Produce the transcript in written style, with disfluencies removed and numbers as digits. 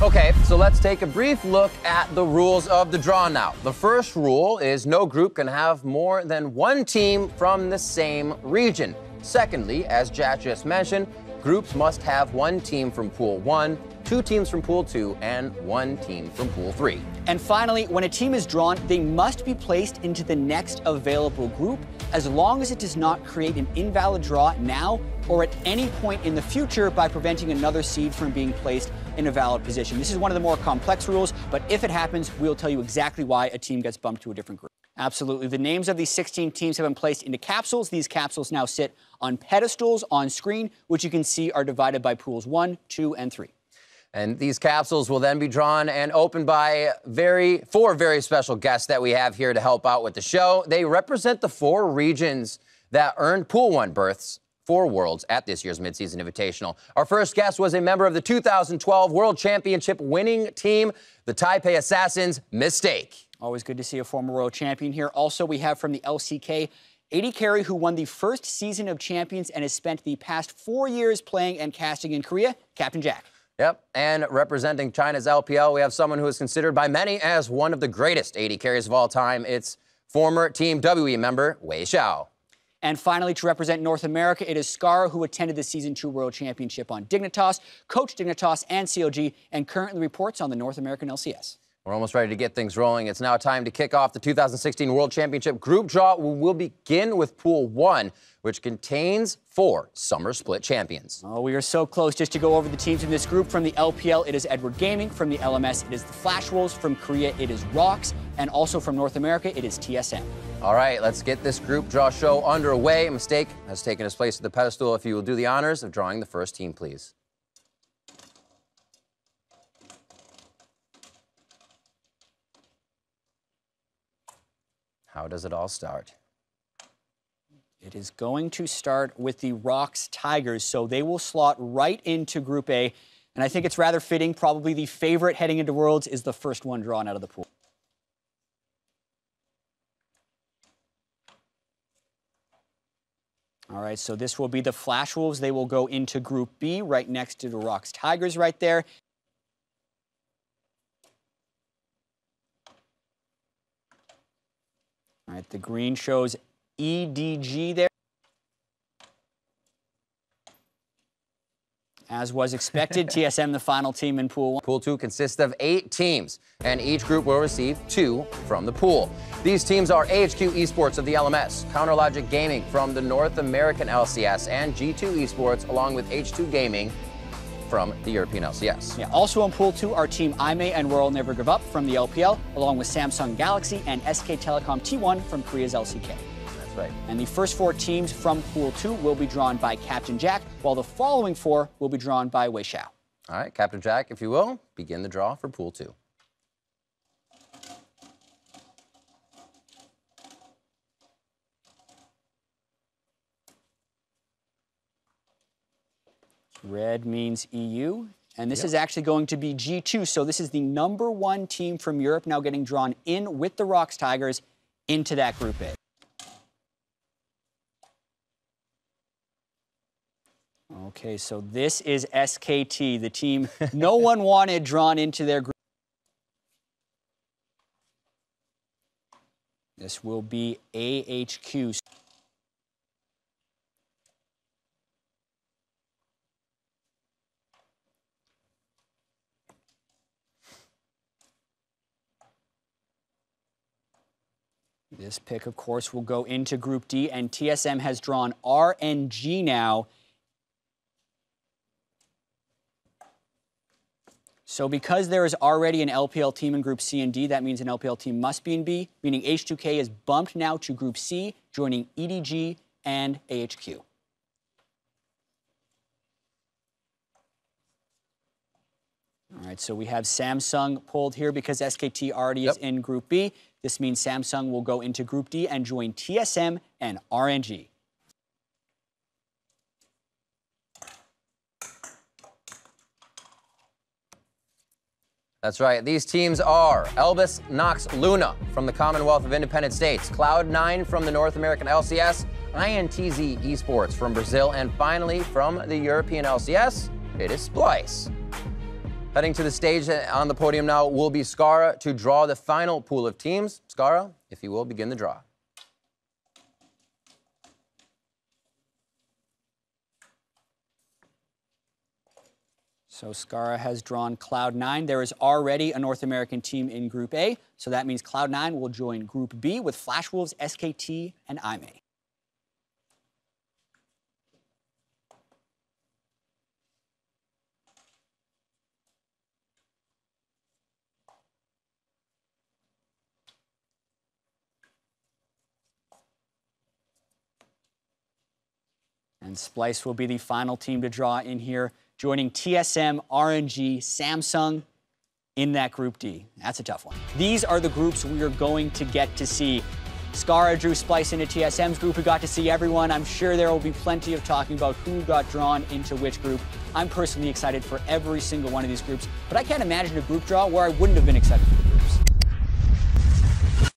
Okay, so let's take a brief look at the rules of the draw now. The first rule is no group can have more than one team from the same region. Secondly, as Jack just mentioned, groups must have one team from Pool 1, 2 teams from Pool 2, and 1 team from Pool 3. And finally, when a team is drawn, they must be placed into the next available group as long as it does not create an invalid draw now or at any point in the future by preventing another seed from being placed in a valid position. This is one of the more complex rules, but if it happens, we'll tell you exactly why a team gets bumped to a different group. Absolutely. The names of these 16 teams have been placed into capsules. These capsules now sit on pedestals on screen, which you can see are divided by pools 1, 2, and 3. And these capsules will then be drawn and opened by four very special guests that we have here to help out with the show. They represent the 4 regions that earned Pool 1 berths for Worlds at this year's Midseason Invitational. Our first guest was a member of the 2012 World Championship winning team, the Taipei Assassins. Mistake. Always good to see a former world champion here. Also, we have from the LCK, AD Carey, who won the first season of Champions and has spent the past 4 years playing and casting in Korea, Captain Jack. Yep, and representing China's LPL, we have someone who is considered by many as one of the greatest AD carries of all time. It's former Team WE member Wei Xiao. And finally, to represent North America, it is Scar, who attended the Season 2 World Championship on Dignitas, coached Dignitas and COG, and currently reports on the North American LCS. We're almost ready to get things rolling. It's now time to kick off the 2016 World Championship group draw. We'll begin with Pool 1, which contains 4 summer split champions. Oh, we are so close. Just to go over the teams in this group, from the LPL, it is Edward Gaming. From the LMS, it is the Flash Wolves. From Korea, it is Rocks. And also from North America, it is TSM. All right, let's get this group draw show underway. Mistake has taken his place at the pedestal. If you will do the honors of drawing the first team, please. How does it all start? It is going to start with the Rocks Tigers, so they will slot right into Group A. And I think it's rather fitting, probably the favorite heading into Worlds is the first one drawn out of the pool. All right, so this will be the Flash Wolves. They will go into Group B right next to the Rocks Tigers right there. All right, the green shows EDG there. As was expected, TSM the final team in Pool 1. Pool 2 consists of 8 teams, and each group will receive 2 from the pool. These teams are AHQ eSports of the LMS, CounterLogic Gaming from the North American LCS, and G2 eSports along with H2 Gaming from the European LCS. Yeah, also in Pool 2 are Team IME and Royal Never Give Up from the LPL, along with Samsung Galaxy and SK Telecom T1 from Korea's LCK. That's right. And the first 4 teams from Pool 2 will be drawn by Captain Jack, while the following 4 will be drawn by Wei Xiao. All right, Captain Jack, if you will, begin the draw for Pool 2. Red means EU, and this is actually going to be G2, so this is the #1 team from Europe now getting drawn in with the Rocks Tigers into that Group A. Okay, so this is SKT, the team no one wanted drawn into their group. This will be AHQ. This pick, of course, will go into Group D, and TSM has drawn RNG now. So because there is already an LPL team in Group C and D, that means an LPL team must be in B, meaning H2K is bumped now to Group C, joining EDG and AHQ. All right, so we have Samsung pulled here because SKT already is in Group B. This means Samsung will go into Group D and join TSM and RNG. That's right. These teams are Elvis Nox Luna from the Commonwealth of Independent States, Cloud9 from the North American LCS, INTZ Esports from Brazil, and finally from the European LCS, it is Splice. Heading to the stage on the podium now will be Skara to draw the final pool of teams. Skara, if you will, begin the draw. So Skara has drawn Cloud9. There is already a North American team in Group A, so that means Cloud9 will join Group B with Flash Wolves, SKT, and IMA. And Splice will be the final team to draw in here, joining TSM, RNG, Samsung in that Group D. That's a tough one. These are the groups we are going to get to see. Skara drew Splice into TSM's group. We got to see everyone. I'm sure there will be plenty of talking about who got drawn into which group. I'm personally excited for every single one of these groups, but I can't imagine a group draw where I wouldn't have been excited for.